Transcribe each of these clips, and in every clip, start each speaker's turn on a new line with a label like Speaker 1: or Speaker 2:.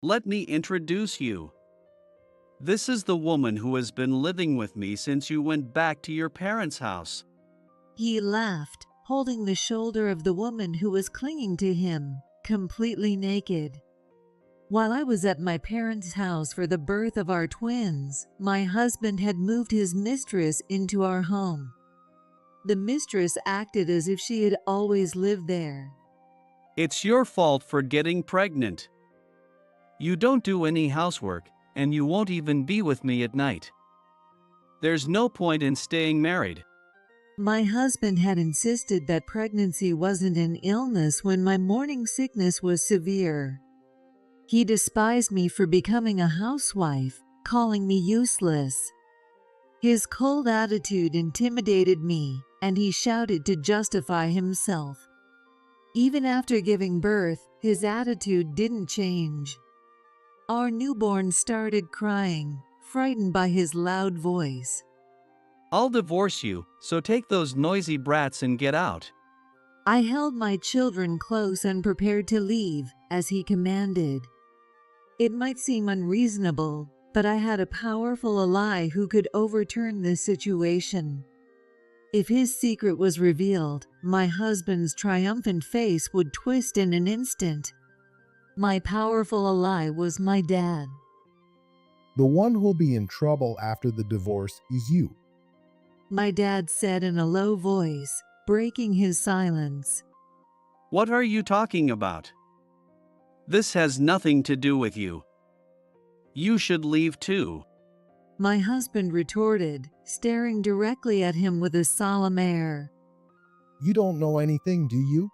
Speaker 1: Let me introduce you. This is the woman who has been living with me since you went back to your parents' house.
Speaker 2: He laughed, holding the shoulder of the woman who was clinging to him, completely naked. While I was at my parents' house for the birth of our twins, my husband had moved his mistress into our home. The mistress acted as if she had always lived there.
Speaker 1: It's your fault for getting pregnant. You don't do any housework, and you won't even be with me at night. There's no point in staying married.
Speaker 2: My husband had insisted that pregnancy wasn't an illness when my morning sickness was severe. He despised me for becoming a housewife, calling me useless. His cold attitude intimidated me, and he shouted to justify himself. Even after giving birth, his attitude didn't change. Our newborn started crying, frightened by his loud voice.
Speaker 1: I'll divorce you, so take those noisy brats and get out.
Speaker 2: I held my children close and prepared to leave, as he commanded. It might seem unreasonable, but I had a powerful ally who could overturn this situation. If his secret was revealed, my husband's triumphant face would twist in an instant. My powerful ally was my dad.
Speaker 3: The one who'll be in trouble after the divorce is you.
Speaker 2: My dad said in a low voice, breaking his silence.
Speaker 1: What are you talking about? This has nothing to do with you. You should leave too.
Speaker 2: My husband retorted, staring directly at him with a solemn air.
Speaker 3: You don't know anything, do you?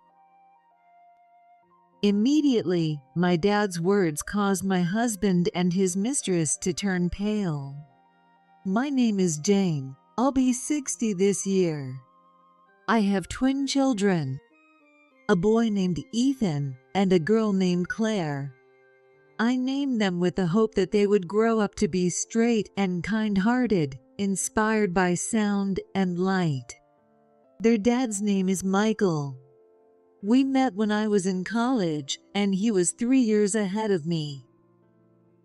Speaker 2: Immediately, my dad's words caused my husband and his mistress to turn pale. My name is Jane. I'll be 60 this year. I have twin children, a boy named Ethan and a girl named Claire. I named them with the hope that they would grow up to be straight and kind-hearted, inspired by sound and light. Their dad's name is Michael. We met when I was in college, and he was 3 years ahead of me.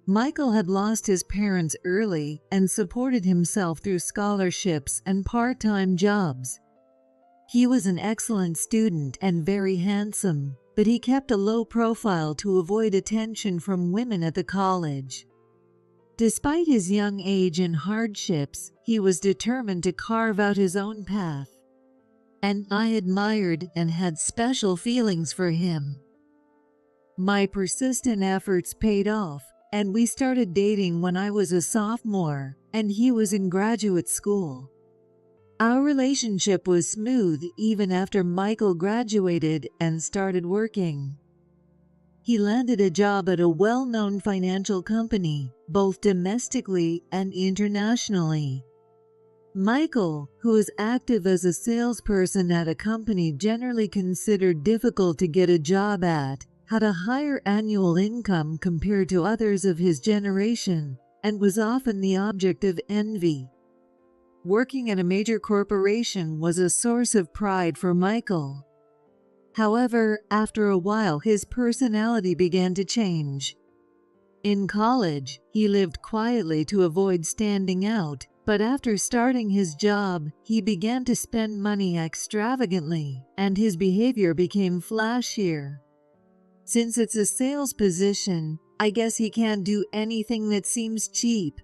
Speaker 2: Michael had lost his parents early and supported himself through scholarships and part-time jobs. He was an excellent student and very handsome, but he kept a low profile to avoid attention from women at the college. Despite his young age and hardships, he was determined to carve out his own path. And I admired and had special feelings for him. My persistent efforts paid off, and we started dating when I was a sophomore and he was in graduate school. Our relationship was smooth even after Michael graduated and started working. He landed a job at a well-known financial company, both domestically and internationally. Michael, who is active as a salesperson at a company generally considered difficult to get a job at, had a higher annual income compared to others of his generation, and was often the object of envy. Working at a major corporation was a source of pride for Michael. However, after a while his personality began to change. In college, he lived quietly to avoid standing out, but after starting his job, he began to spend money extravagantly, and his behavior became flashier. Since it's a sales position, I guess he can't do anything that seems cheap.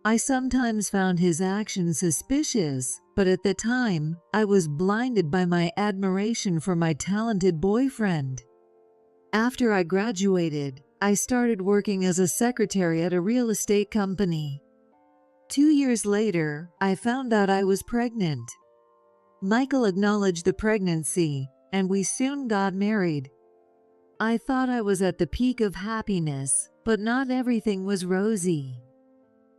Speaker 2: I sometimes found his actions suspicious, but at the time, I was blinded by my admiration for my talented boyfriend. After I graduated, I started working as a secretary at a real estate company. 2 years later, I found out I was pregnant. Michael acknowledged the pregnancy, and we soon got married. I thought I was at the peak of happiness, but not everything was rosy.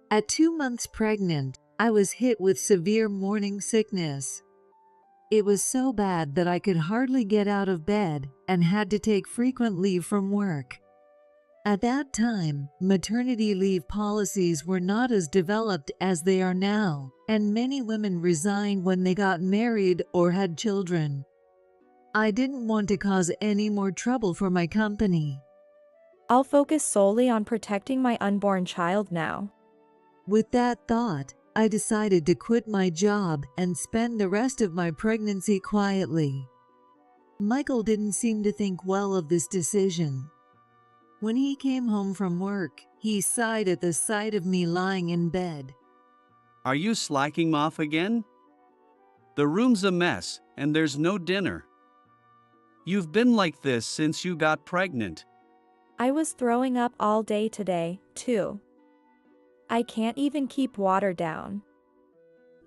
Speaker 2: At 2 months pregnant, I was hit with severe morning sickness. It was so bad that I could hardly get out of bed and had to take frequent leave from work. At that time, maternity leave policies were not as developed as they are now, and many women resigned when they got married or had children. I didn't want to cause any more trouble for my company.
Speaker 4: I'll focus solely on protecting my unborn child now.
Speaker 2: With that thought, I decided to quit my job and spend the rest of my pregnancy quietly. Michael didn't seem to think well of this decision. When he came home from work, he sighed at the sight of me lying in bed.
Speaker 1: Are you slacking off again? The room's a mess, and there's no dinner. You've been like this since you got pregnant.
Speaker 4: I was throwing up all day today, too. I can't even keep water down.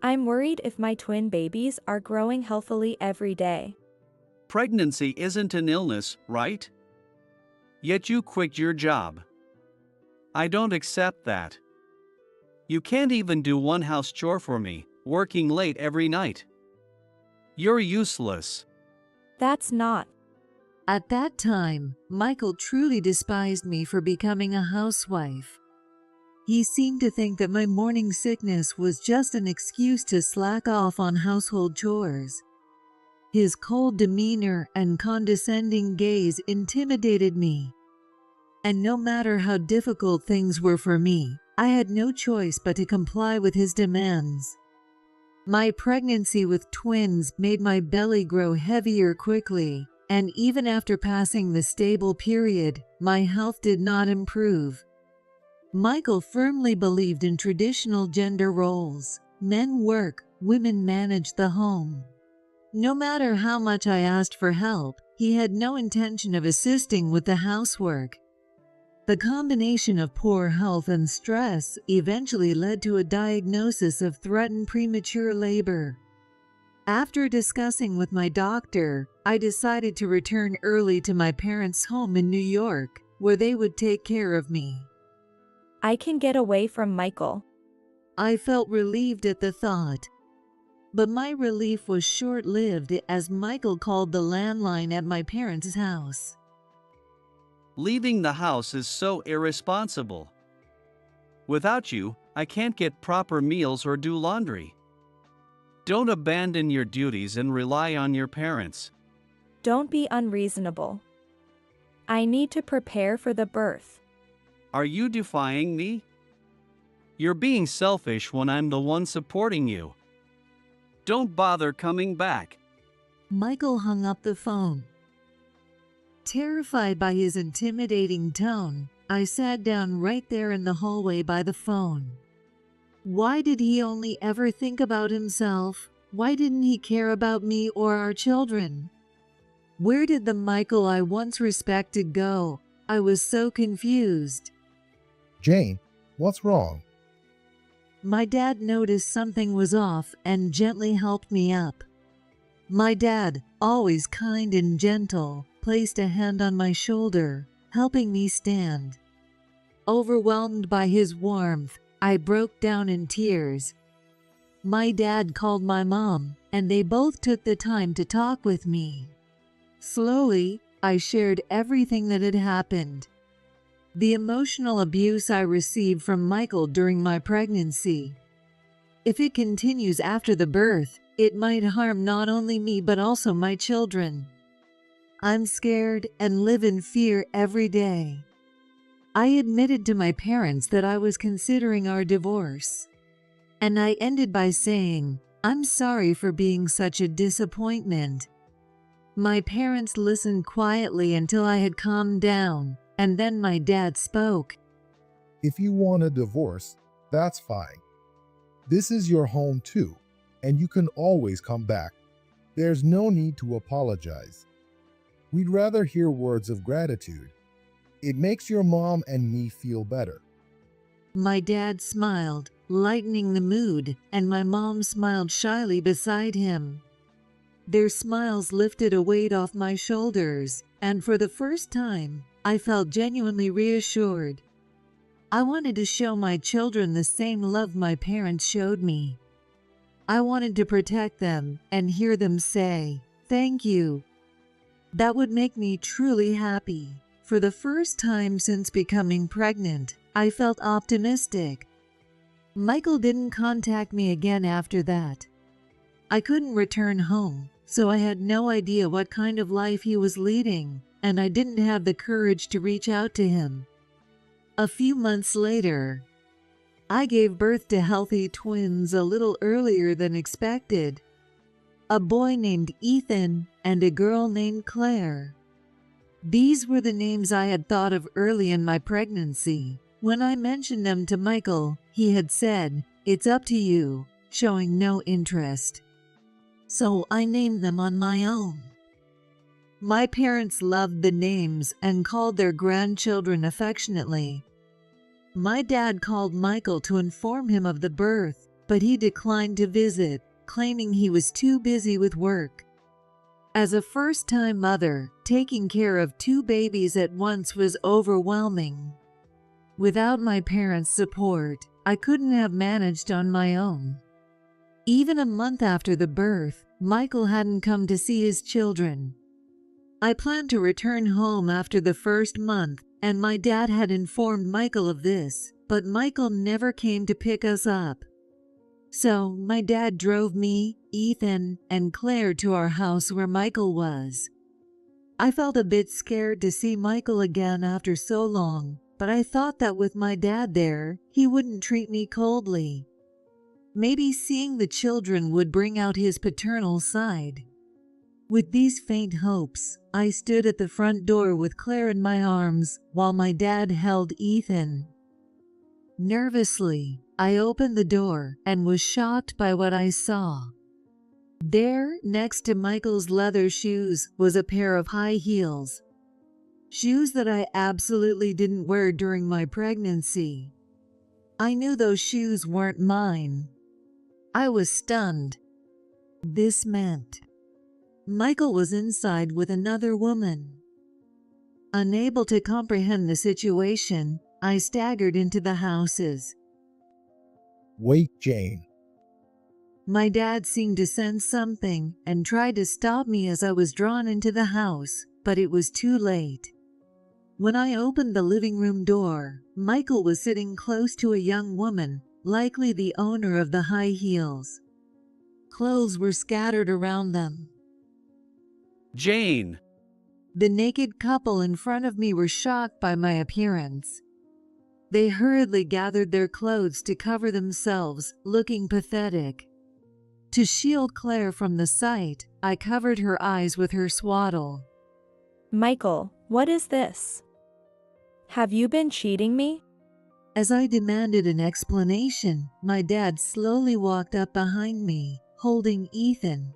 Speaker 4: I'm worried if my twin babies are growing healthily every day.
Speaker 1: Pregnancy isn't an illness, right? Yet you quit your job. I don't accept that. You can't even do one house chore for me, working late every night. You're useless.
Speaker 4: That's not.
Speaker 2: At that time, Michael truly despised me for becoming a housewife. He seemed to think that my morning sickness was just an excuse to slack off on household chores. His cold demeanor and condescending gaze intimidated me. And no matter how difficult things were for me, I had no choice but to comply with his demands. My pregnancy with twins made my belly grow heavier quickly, and even after passing the stable period, my health did not improve. Michael firmly believed in traditional gender roles. Men work, women manage the home. No matter how much I asked for help, he had no intention of assisting with the housework. The combination of poor health and stress eventually led to a diagnosis of threatened premature labor. After discussing with my doctor, I decided to return early to my parents' home in New York, where they would take care of me.
Speaker 4: I can get away from Michael.
Speaker 2: I felt relieved at the thought. But my relief was short-lived as Michael called the landline at my parents' house.
Speaker 1: Leaving the house is so irresponsible. Without you, I can't get proper meals or do laundry. Don't abandon your duties and rely on your parents.
Speaker 4: Don't be unreasonable. I need to prepare for the birth.
Speaker 1: Are you defying me? You're being selfish when I'm the one supporting you. Don't bother coming back.
Speaker 2: Michael hung up the phone. Terrified by his intimidating tone, I sat down right there in the hallway by the phone. Why did he only ever think about himself? Why didn't he care about me or our children? Where did the Michael I once respected go? I was so confused.
Speaker 3: Jane, what's wrong?
Speaker 2: My dad noticed something was off and gently helped me up. My dad, always kind and gentle, placed a hand on my shoulder, helping me stand. Overwhelmed by his warmth, I broke down in tears. My dad called my mom, and they both took the time to talk with me. Slowly, I shared everything that had happened. The emotional abuse I received from Michael during my pregnancy. If it continues after the birth, it might harm not only me but also my children. I'm scared and live in fear every day. I admitted to my parents that I was considering our divorce. And I ended by saying, I'm sorry for being such a disappointment. My parents listened quietly until I had calmed down, and then my dad spoke.
Speaker 3: If you want a divorce, that's fine. This is your home too, and you can always come back. There's no need to apologize. We'd rather hear words of gratitude. It makes your mom and me feel better.
Speaker 2: My dad smiled, lightening the mood, and my mom smiled shyly beside him. Their smiles lifted a weight off my shoulders, and for the first time, I felt genuinely reassured. I wanted to show my children the same love my parents showed me. I wanted to protect them and hear them say, "Thank you." That would make me truly happy. For the first time since becoming pregnant, I felt optimistic. Michael didn't contact me again after that. I couldn't return home, so I had no idea what kind of life he was leading, and I didn't have the courage to reach out to him. A few months later, I gave birth to healthy twins a little earlier than expected. A boy named Ethan and a girl named Claire. These were the names I had thought of early in my pregnancy. When I mentioned them to Michael, he had said, "It's up to you," showing no interest. So I named them on my own. My parents loved the names and called their grandchildren affectionately. My dad called Michael to inform him of the birth, but he declined to visit, claiming he was too busy with work. As a first-time mother, taking care of 2 babies at once was overwhelming. Without my parents' support, I couldn't have managed on my own. Even a month after the birth, Michael hadn't come to see his children. I planned to return home after the first month, and my dad had informed Michael of this, but Michael never came to pick us up. So my dad drove me, Ethan, and Claire to our house where Michael was. I felt a bit scared to see Michael again after so long, but I thought that with my dad there, he wouldn't treat me coldly. Maybe seeing the children would bring out his paternal side. With these faint hopes, I stood at the front door with Claire in my arms while my dad held Ethan. Nervously, I opened the door and was shocked by what I saw. There, next to Michael's leather shoes, was a pair of high heels. Shoes that I absolutely didn't wear during my pregnancy. I knew those shoes weren't mine. I was stunned. This meant Michael was inside with another woman. Unable to comprehend the situation, I staggered into the houses.
Speaker 3: Wait, Jane.
Speaker 2: My dad seemed to sense something and tried to stop me as I was drawn into the house, but it was too late. When I opened the living room door, Michael was sitting close to a young woman, likely the owner of the high heels. Clothes were scattered around them.
Speaker 1: Jane!
Speaker 2: The naked couple in front of me were shocked by my appearance. They hurriedly gathered their clothes to cover themselves, looking pathetic. To shield Claire from the sight, I covered her eyes with her swaddle.
Speaker 4: Michael, what is this? Have you been cheating me?
Speaker 2: As I demanded an explanation, my dad slowly walked up behind me, holding Ethan.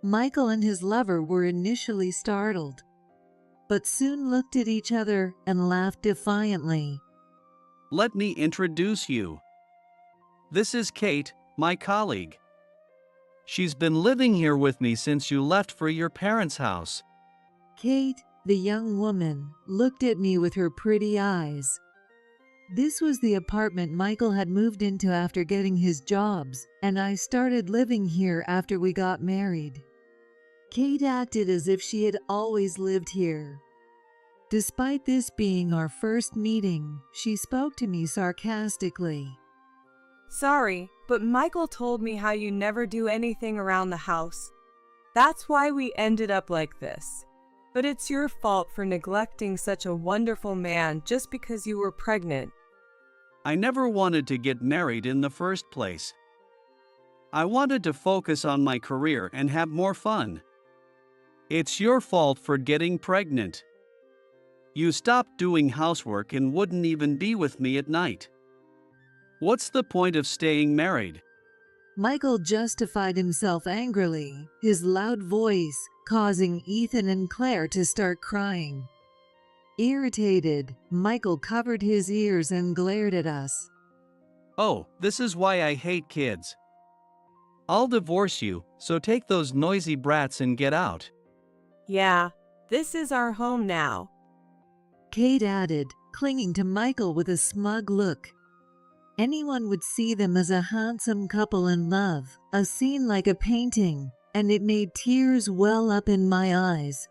Speaker 2: Michael and his lover were initially startled, but soon looked at each other and laughed defiantly.
Speaker 1: Let me introduce you. This is Kate, my colleague. She's been living here with me since you left for your parents' house.
Speaker 2: Kate, the young woman, looked at me with her pretty eyes. This was the apartment Michael had moved into after getting his jobs, and I started living here after we got married. Kate acted as if she had always lived here. Despite this being our first meeting, she spoke to me sarcastically.
Speaker 5: Sorry, but Michael told me how you never do anything around the house. That's why we ended up like this. But it's your fault for neglecting such a wonderful man just because you were pregnant.
Speaker 1: I never wanted to get married in the first place. I wanted to focus on my career and have more fun. It's your fault for getting pregnant. You stopped doing housework and wouldn't even be with me at night. What's the point of staying married?
Speaker 2: Michael justified himself angrily, his loud voice causing Ethan and Claire to start crying. Irritated, Michael covered his ears and glared at us.
Speaker 1: Oh, this is why I hate kids. I'll divorce you, so take those noisy brats and get out.
Speaker 5: Yeah, this is our home now.
Speaker 2: Kate added, clinging to Michael with a smug look. Anyone would see them as a handsome couple in love, a scene like a painting, and it made tears well up in my eyes.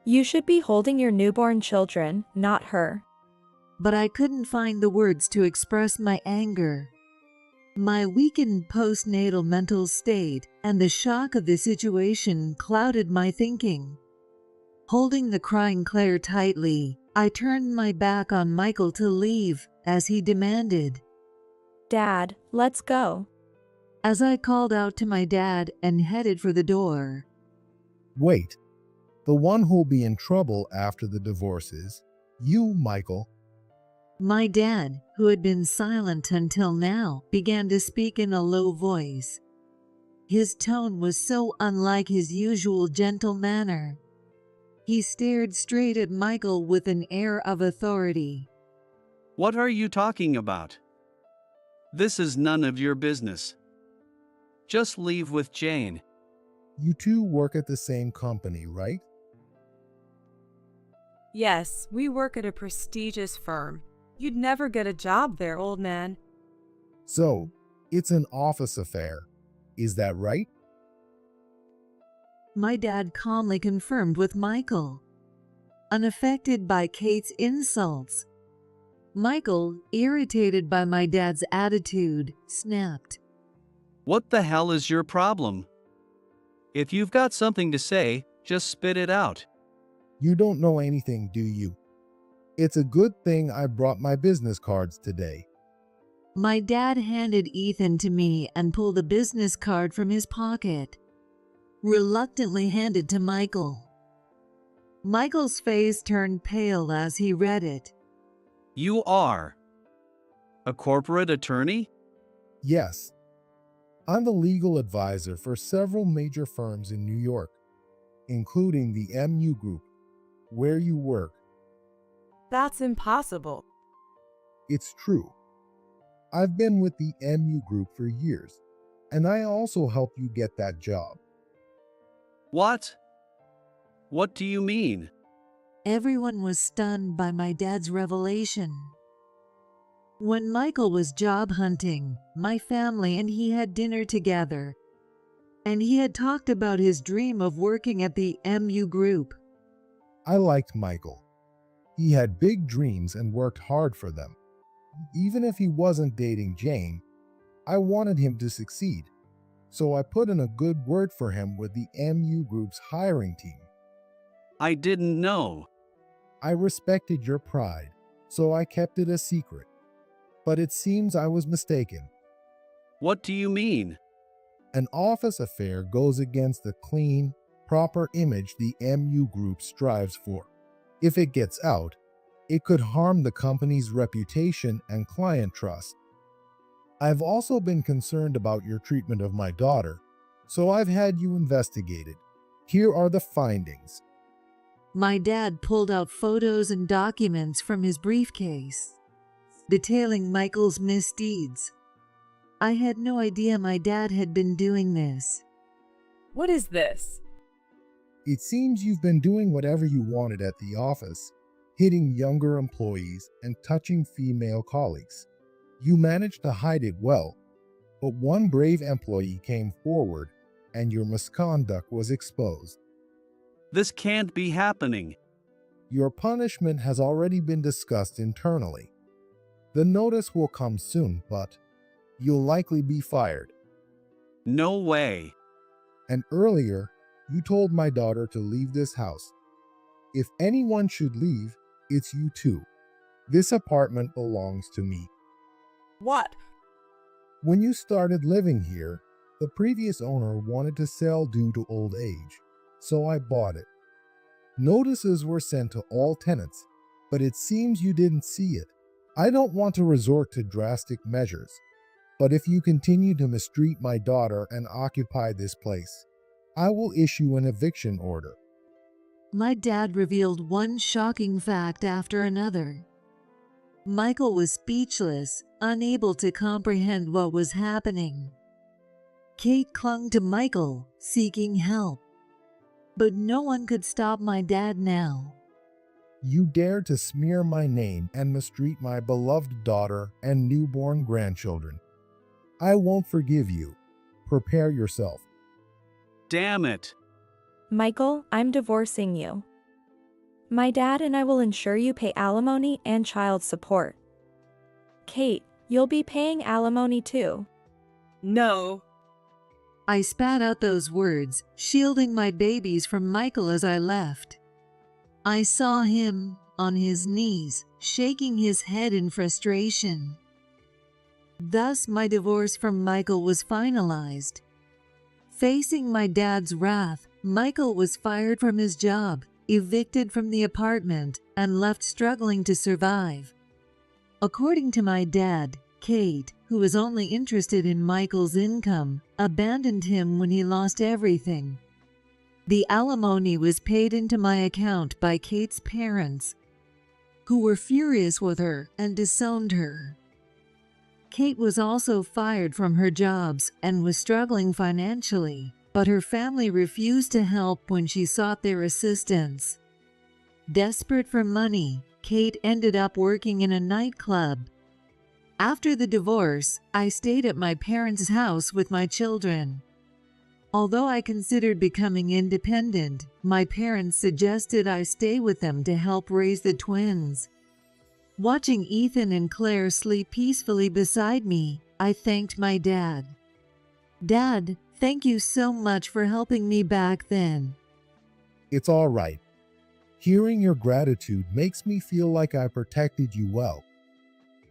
Speaker 4: You should be holding your newborn children, not her.
Speaker 2: But I couldn't find the words to express my anger. My weakened postnatal mental state and the shock of the situation clouded my thinking. Holding the crying Claire tightly, I turned my back on Michael to leave, as he demanded.
Speaker 4: Dad, let's go.
Speaker 2: As I called out to my dad and headed for the door.
Speaker 3: Wait. The one who'll be in trouble after the divorce is you, Michael.
Speaker 2: My dad, who had been silent until now, began to speak in a low voice. His tone was so unlike his usual gentle manner. He stared straight at Michael with an air of authority.
Speaker 1: What are you talking about? This is none of your business. Just leave with Jane.
Speaker 3: You two work at the same company, right?
Speaker 5: Yes, we work at a prestigious firm. You'd never get a job there, old man.
Speaker 3: So, it's an office affair. Is that right?
Speaker 2: My dad calmly confirmed with Michael, unaffected by Kate's insults. Michael, irritated by my dad's attitude, snapped.
Speaker 1: What the hell is your problem? If you've got something to say, just spit it out.
Speaker 3: You don't know anything, do you? It's a good thing I brought my business cards today.
Speaker 2: My dad handed Ethan to me and pulled a business card from his pocket. Reluctantly handed to Michael. Michael's face turned pale as he read it.
Speaker 1: You are a corporate attorney?
Speaker 3: Yes. I'm the legal advisor for several major firms in New York, including the MU Group, where you work.
Speaker 5: That's impossible.
Speaker 3: It's true. I've been with the MU Group for years, and I also helped you get that job.
Speaker 1: What? What do you mean?
Speaker 2: Everyone was stunned by my dad's revelation. When Michael was job hunting, my family and he had dinner together, and he had talked about his dream of working at the MU Group.
Speaker 3: I liked Michael. He had big dreams and worked hard for them. Even if he wasn't dating Jane, I wanted him to succeed, so I put in a good word for him with the MU Group's hiring team.
Speaker 1: I didn't know.
Speaker 3: I respected your pride, so I kept it a secret. But it seems I was mistaken.
Speaker 1: What do you mean?
Speaker 3: An office affair goes against the clean, proper image the MU Group strives for. If it gets out, it could harm the company's reputation and client trust. I've also been concerned about your treatment of my daughter, so I've had you investigated. Here are the findings.
Speaker 2: My dad pulled out photos and documents from his briefcase, detailing Michael's misdeeds. I had no idea my dad had been doing this.
Speaker 5: What is this?
Speaker 3: It seems you've been doing whatever you wanted at the office, hitting younger employees and touching female colleagues. You managed to hide it well, but one brave employee came forward and your misconduct was exposed.
Speaker 1: This can't be happening.
Speaker 3: Your punishment has already been discussed internally. The notice will come soon, but you'll likely be fired.
Speaker 1: No way.
Speaker 3: And earlier, you told my daughter to leave this house. If anyone should leave, it's you two. This apartment belongs to me.
Speaker 5: What?
Speaker 3: When you started living here, the previous owner wanted to sell due to old age, so I bought it. Notices were sent to all tenants, but it seems you didn't see it. I don't want to resort to drastic measures, but if you continue to mistreat my daughter and occupy this place, I will issue an eviction order.
Speaker 2: My dad revealed one shocking fact after another. Michael was speechless, unable to comprehend what was happening. Kate clung to Michael, seeking help. But no one could stop my dad now.
Speaker 3: You dare to smear my name and mistreat my beloved daughter and newborn grandchildren. I won't forgive you. Prepare yourself.
Speaker 1: Damn it.
Speaker 4: Michael, I'm divorcing you. My dad and I will ensure you pay alimony and child support. Kate, you'll be paying alimony too.
Speaker 5: No.
Speaker 2: I spat out those words, shielding my babies from Michael as I left. I saw him, on his knees, shaking his head in frustration. Thus, my divorce from Michael was finalized. Facing my dad's wrath, Michael was fired from his job, evicted from the apartment, and left struggling to survive. According to my dad, Kate, who was only interested in Michael's income, abandoned him when he lost everything. The alimony was paid into my account by Kate's parents, who were furious with her and disowned her. Kate was also fired from her jobs and was struggling financially, but her family refused to help when she sought their assistance. Desperate for money, Kate ended up working in a nightclub. After the divorce, I stayed at my parents' house with my children. Although I considered becoming independent, my parents suggested I stay with them to help raise the twins. Watching Ethan and Claire sleep peacefully beside me, I thanked my dad. Dad, thank you so much for helping me back then.
Speaker 3: It's all right. Hearing your gratitude makes me feel like I protected you well.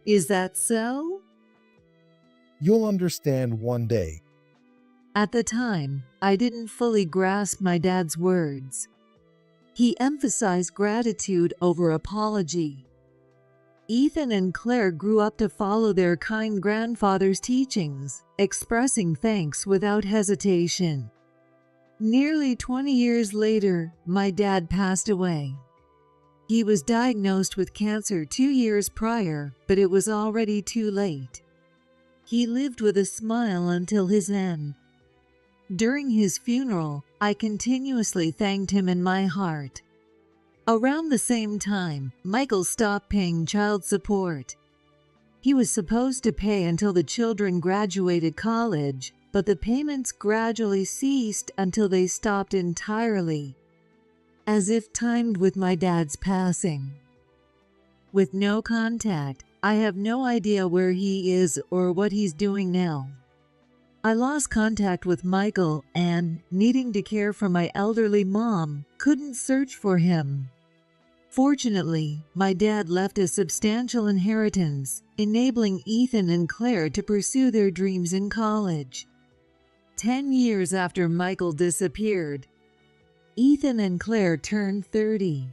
Speaker 2: Is that so?
Speaker 3: You'll understand one day.
Speaker 2: At the time, I didn't fully grasp my dad's words. He emphasized gratitude over apology. Ethan and Claire grew up to follow their kind grandfather's teachings, expressing thanks without hesitation. Nearly 20 years later, my dad passed away. He was diagnosed with cancer 2 years prior, but it was already too late. He lived with a smile until his end. During his funeral, I continuously thanked him in my heart. Around the same time, Michael stopped paying child support. He was supposed to pay until the children graduated college, but the payments gradually ceased until they stopped entirely, as if timed with my dad's passing. With no contact, I have no idea where he is or what he's doing now. I lost contact with Michael and, needing to care for my elderly mom, couldn't search for him. Fortunately, my dad left a substantial inheritance, enabling Ethan and Claire to pursue their dreams in college. 10 years after Michael disappeared, Ethan and Claire turned 30.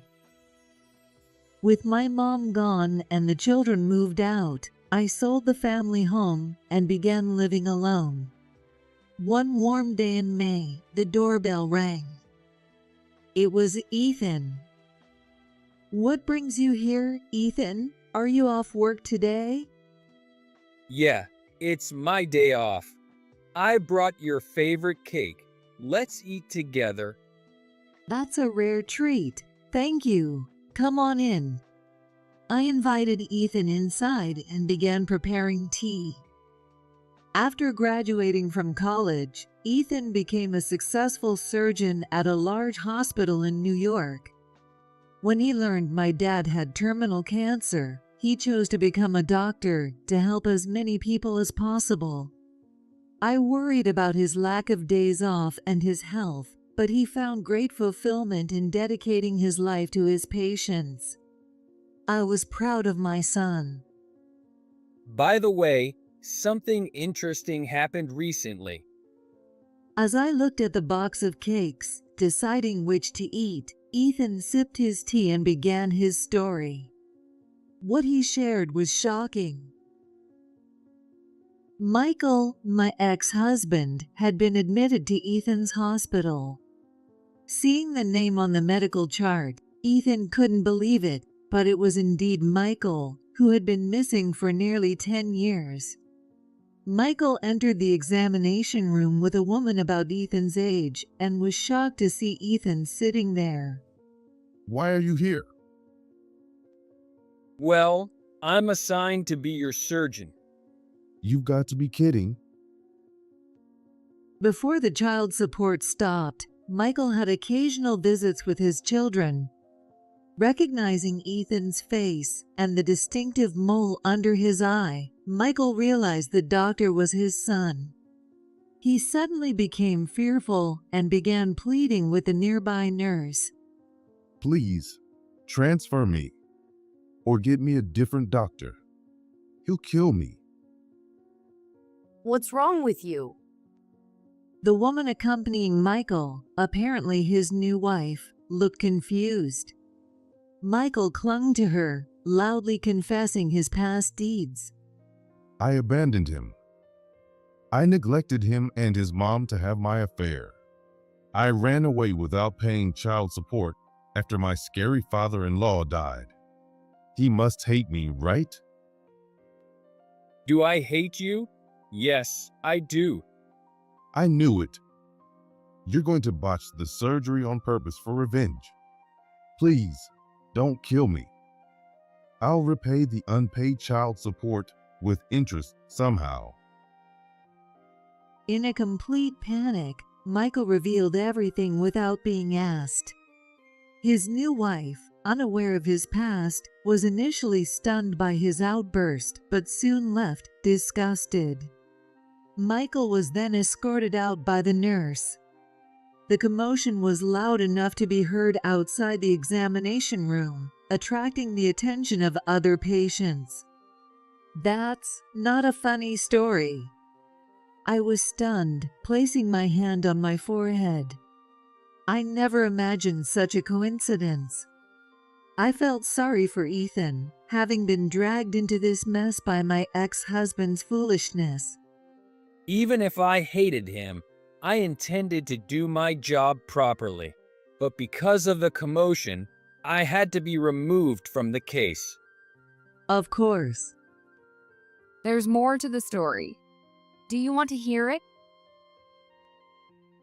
Speaker 2: With my mom gone and the children moved out, I sold the family home and began living alone. One warm day in May, the doorbell rang. It was Ethan. "What brings you here, Ethan? Are you off work today?"
Speaker 6: Yeah, it's my day off. I brought your favorite cake. Let's eat together.
Speaker 2: "That's a rare treat. Thank you. Come on in." I invited Ethan inside and began preparing tea. After graduating from college, Ethan became a successful surgeon at a large hospital in New York. When he learned my dad had terminal cancer, he chose to become a doctor to help as many people as possible. I worried about his lack of days off and his health, but he found great fulfillment in dedicating his life to his patients. I was proud of my son.
Speaker 6: By the way, something interesting happened recently.
Speaker 2: As I looked at the box of cakes, deciding which to eat, Ethan sipped his tea and began his story. What he shared was shocking. Michael, my ex-husband, had been admitted to Ethan's hospital. Seeing the name on the medical chart, Ethan couldn't believe it, but it was indeed Michael, who had been missing for nearly 10 years. Michael entered the examination room with a woman about Ethan's age and was shocked to see Ethan sitting there.
Speaker 3: Why are you here?
Speaker 6: Well, I'm assigned to be your surgeon.
Speaker 3: You've got to be kidding.
Speaker 2: Before the child support stopped, Michael had occasional visits with his children. Recognizing Ethan's face and the distinctive mole under his eye, Michael realized the doctor was his son. He suddenly became fearful and began pleading with the nearby nurse.
Speaker 3: Please, transfer me, or get me a different doctor. He'll kill me.
Speaker 7: What's wrong with you?
Speaker 2: The woman accompanying Michael, apparently his new wife, looked confused. Michael clung to her, loudly confessing his past deeds.
Speaker 3: I abandoned him. I neglected him and his mom to have my affair. I ran away without paying child support after my scary father-in-law died. He must hate me, right?
Speaker 6: Do I hate you? Yes, I do.
Speaker 3: I knew it. You're going to botch the surgery on purpose for revenge. Please, don't kill me. I'll repay the unpaid child support with interest somehow.
Speaker 2: In a complete panic, Michael revealed everything without being asked. His new wife, unaware of his past, was initially stunned by his outburst, but soon left, disgusted. Michael was then escorted out by the nurse. The commotion was loud enough to be heard outside the examination room, attracting the attention of other patients. That's not a funny story. I was stunned, placing my hand on my forehead. I never imagined such a coincidence. I felt sorry for Ethan, having been dragged into this mess by my ex-husband's foolishness.
Speaker 6: Even if I hated him, I intended to do my job properly. But because of the commotion, I had to be removed from the case.
Speaker 2: Of course.
Speaker 7: There's more to the story. Do you want to hear it?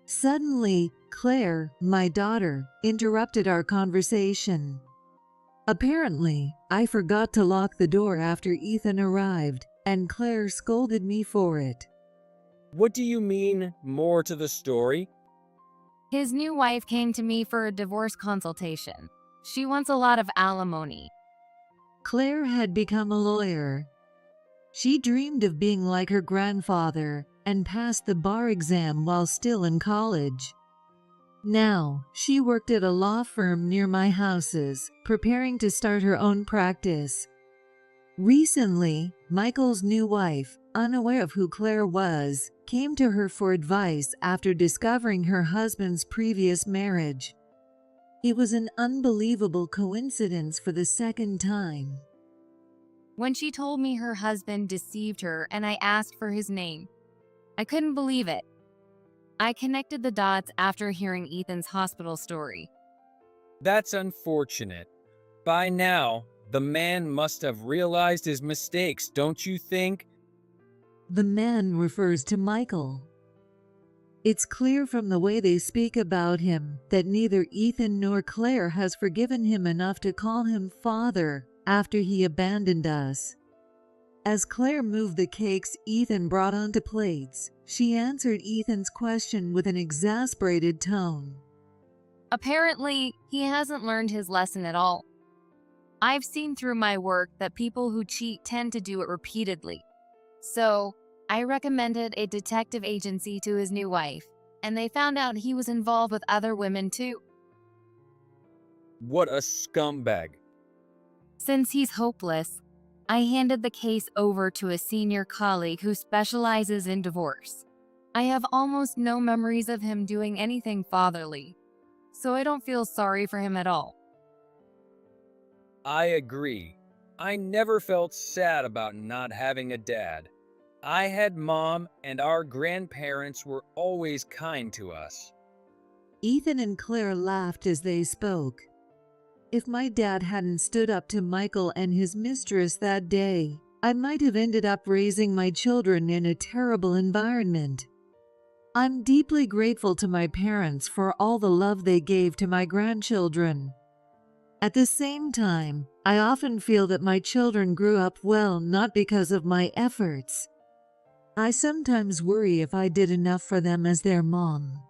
Speaker 2: Suddenly, Claire, my daughter, interrupted our conversation. Apparently, I forgot to lock the door after Ethan arrived, and Claire scolded me for it.
Speaker 6: What do you mean, more to the story?
Speaker 7: His new wife came to me for a divorce consultation. She wants a lot of alimony.
Speaker 2: Claire had become a lawyer. She dreamed of being like her grandfather and passed the bar exam while still in college. Now, she worked at a law firm near my houses, preparing to start her own practice. Recently, Michael's new wife, unaware of who Claire was, came to her for advice after discovering her husband's previous marriage. It was an unbelievable coincidence for the second time.
Speaker 7: When she told me her husband deceived her and I asked for his name, I couldn't believe it. I connected the dots after hearing Ethan's hospital story.
Speaker 6: That's unfortunate. By now, the man must have realized his mistakes, don't you think?
Speaker 2: The man refers to Michael. It's clear from the way they speak about him that neither Ethan nor Claire has forgiven him enough to call him father after he abandoned us. As Claire moved the cakes Ethan brought onto plates, she answered Ethan's question with an exasperated tone.
Speaker 7: Apparently, he hasn't learned his lesson at all. I've seen through my work that people who cheat tend to do it repeatedly. So, I recommended a detective agency to his new wife, and they found out he was involved with other women too.
Speaker 6: What a scumbag.
Speaker 7: Since he's hopeless, I handed the case over to a senior colleague who specializes in divorce. I have almost no memories of him doing anything fatherly, so I don't feel sorry for him at all.
Speaker 6: I agree. I never felt sad about not having a dad. I had mom, and our grandparents were always kind to us.
Speaker 2: Ethan and Claire laughed as they spoke. If my dad hadn't stood up to Michael and his mistress that day, I might have ended up raising my children in a terrible environment. I'm deeply grateful to my parents for all the love they gave to my grandchildren. At the same time, I often feel that my children grew up well not because of my efforts. I sometimes worry if I did enough for them as their mom.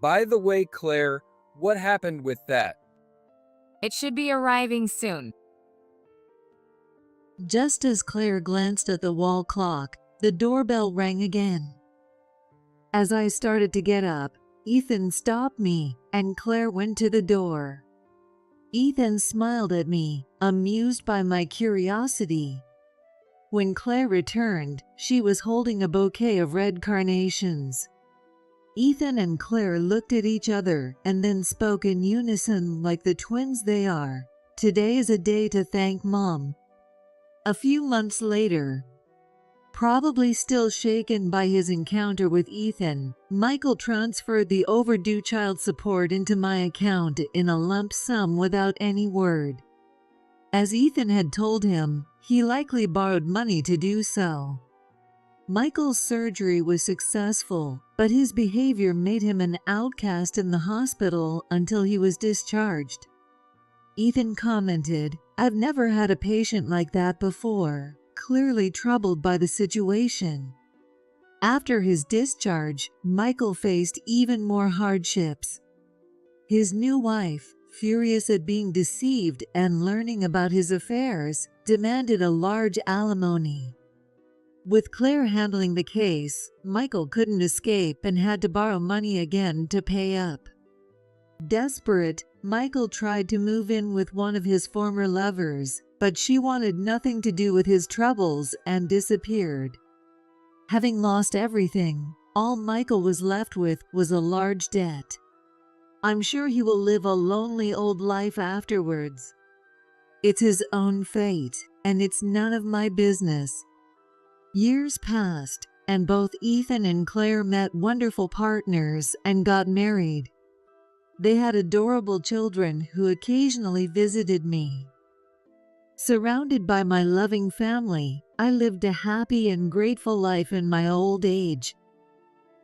Speaker 6: By the way, Claire, what happened with that?
Speaker 7: It should be arriving soon.
Speaker 2: Just as Claire glanced at the wall clock, the doorbell rang again. As I started to get up, Ethan stopped me, and Claire went to the door. Ethan smiled at me, amused by my curiosity. When Claire returned, she was holding a bouquet of red carnations. Ethan and Claire looked at each other and then spoke in unison like the twins they are. Today is a day to thank Mom. A few months later, probably still shaken by his encounter with Ethan, Michael transferred the overdue child support into my account in a lump sum without any word. As Ethan had told him, he likely borrowed money to do so. Michael's surgery was successful, but his behavior made him an outcast in the hospital until he was discharged. Ethan commented, "I've never had a patient like that before," clearly troubled by the situation. After his discharge, Michael faced even more hardships. His new wife, furious at being deceived and learning about his affairs, demanded a large alimony. With Claire handling the case, Michael couldn't escape and had to borrow money again to pay up. Desperate, Michael tried to move in with one of his former lovers, but she wanted nothing to do with his troubles and disappeared. Having lost everything, all Michael was left with was a large debt. I'm sure he will live a lonely old life afterwards. It's his own fate, and it's none of my business. Years passed, and both Ethan and Claire met wonderful partners and got married. They had adorable children who occasionally visited me. Surrounded by my loving family, I lived a happy and grateful life in my old age,